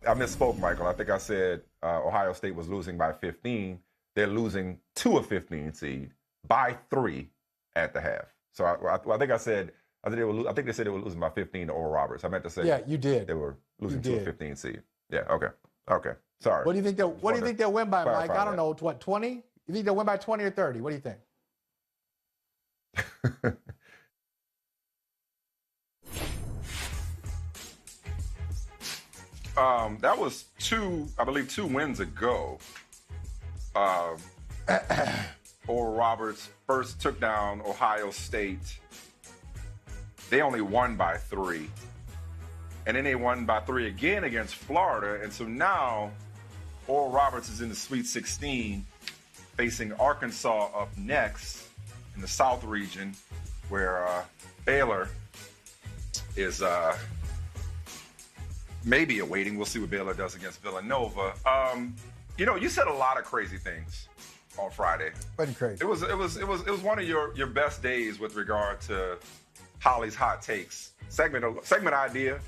I misspoke, Michael. I think I said Ohio State was losing by 15. They're losing to a 15 seed by 3 at the half. So I think I said I think they said they were losing by 15 to Oral Roberts. I meant to say yeah, you did. They were losing to a 15 seed. Yeah. Okay. Sorry. What do you think they'll win by, Mike? I don't know. What, 20? You think they'll win by 20 or 30? What do you think? That was I believe 2 wins ago. Oral Roberts first took down Ohio State. They only won by 3. And then they won by 3 again against Florida. And so now Oral Roberts is in the Sweet 16, facing Arkansas up next in the South region, where Baylor is maybe awaiting. We'll see what Baylor does against Villanova. You said a lot of crazy things on Friday. Pretty crazy. It was one of your best days with regard to Holley's hot takes. Segment idea,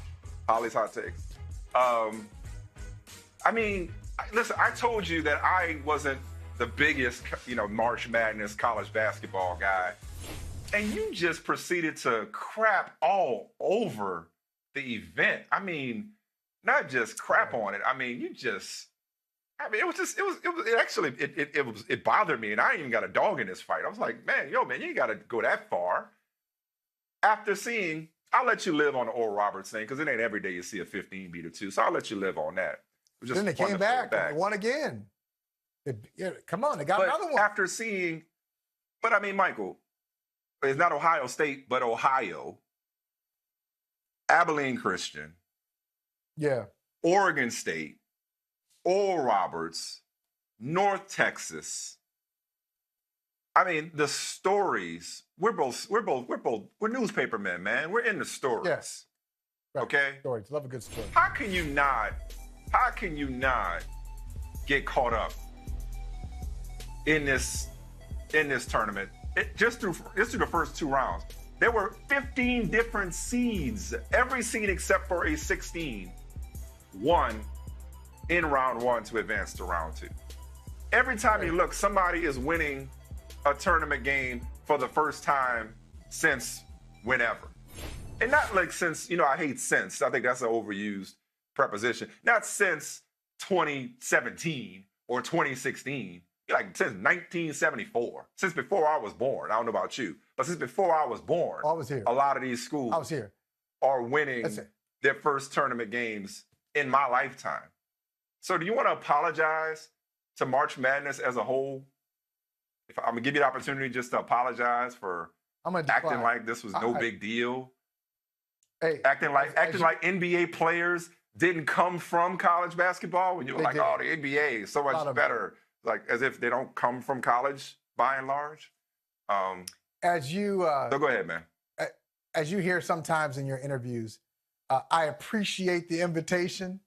Holley's hot takes. Listen, I told you that I wasn't the biggest, March Madness college basketball guy. And you just proceeded to crap all over the event. I mean, not just crap on it. It bothered me, and I ain't even got a dog in this fight. I was like, man, you ain't got to go that far. After seeing, I'll let you live on the Oral Roberts thing, because it ain't every day you see a 15 beat or 2, so I'll let you live on that. Then they came back and won again. Come on, they got another one. After seeing, Michael, it's not Ohio State, but Ohio, Abilene Christian, yeah, Oregon State, Oral Roberts, North Texas. The stories. We're newspaper men, man. We're in the stories. Yes. Right. Okay. Stories. Love a good story. How can you not get caught up in this tournament? Just through the first 2 rounds, there were 15 different seeds. Every seed except for a 16 won in round 1 to advance to round 2. Every time you look, somebody is winning a tournament game for the first time since whenever. And not like since, I hate since. I think that's an overused preposition. Not since 2017 or 2016. Like since 1974. Since before I was born. I don't know about you. But since before I was born, I was here. A lot of these schools are winning their first tournament games in my lifetime. So do you want to apologize to March Madness as a whole? I'm going to give you the opportunity just to apologize for acting like this was no big deal. Hey, acting like NBA players didn't come from college basketball when you were like, the NBA is so much better. Like as if they don't come from college by and large. So go ahead, man. As you hear sometimes in your interviews, I appreciate the invitation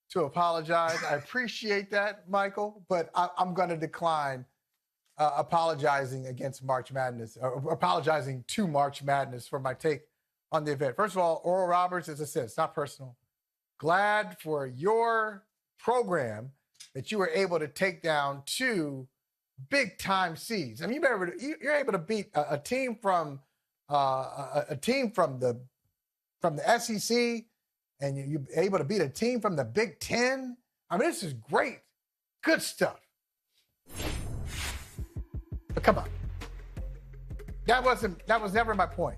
to apologize. I appreciate that, Michael, but I'm going to decline apologizing against March Madness, or apologizing to March Madness for my take on the event. First of all, Oral Roberts, as I said, it's not personal. Glad for your program that you were able to take down 2 big-time seeds. You're able to beat a team from the SEC, and you're able to beat a team from the Big Ten. This is great, good stuff. But come on, that was never my point.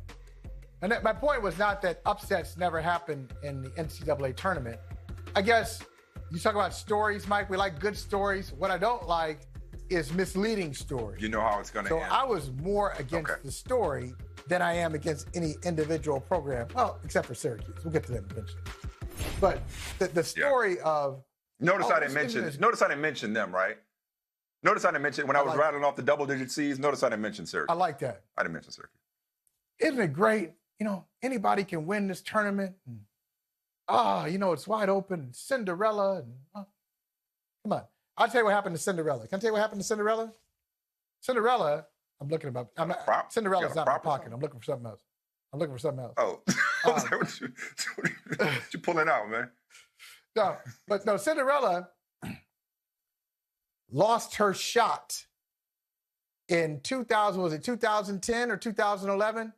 And my point was not that upsets never happen in the NCAA tournament. I guess you talk about stories, Mike. We like good stories. What I don't like is misleading stories. You know how it's going to end. So I was more against the story than I am against any individual program. Well, except for Syracuse. We'll get to them eventually. But the story of... Notice I didn't mention them, right? Notice I didn't mention, when I was rattling off the double-digit seeds, notice I didn't mention Syracuse. I like that. I didn't mention Syracuse. Isn't it great? Anybody can win this tournament. It's wide open. Cinderella. Come on. I'll tell you what happened to Cinderella. Can I tell you what happened to Cinderella? Cinderella, Cinderella's not in my pocket. I'm looking for something else. Oh. What you pulling out, man? No, Cinderella lost her shot in 2010 or 2011?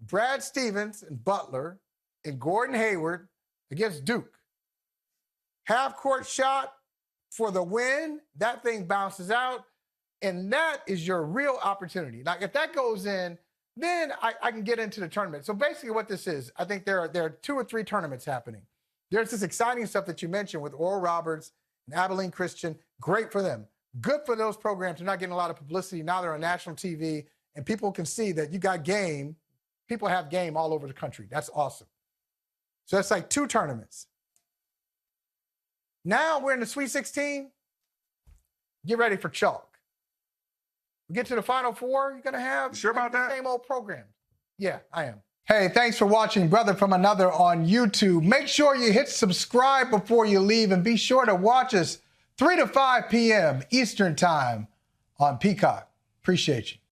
Brad Stevens and Butler and Gordon Hayward against Duke. Half-court shot for the win. That thing bounces out, and that is your real opportunity. Now, if that goes in, then I can get into the tournament. So basically what this is, I think there are 2 or 3 tournaments happening. There's this exciting stuff that you mentioned with Oral Roberts and Abilene Christian. Great for them. Good for those programs. They're not getting a lot of publicity. Now they're on national TV, and people can see that you got game. People have game all over the country. That's awesome. So that's like 2 tournaments. Now we're in the Sweet 16. Get ready for chalk. We get to the Final Four, you're going to have sure about that? Same old program. Yeah, I am. Hey, thanks for watching Brother from Another on YouTube. Make sure you hit subscribe before you leave, and be sure to watch us 3 to 5 p.m. Eastern Time on Peacock. Appreciate you.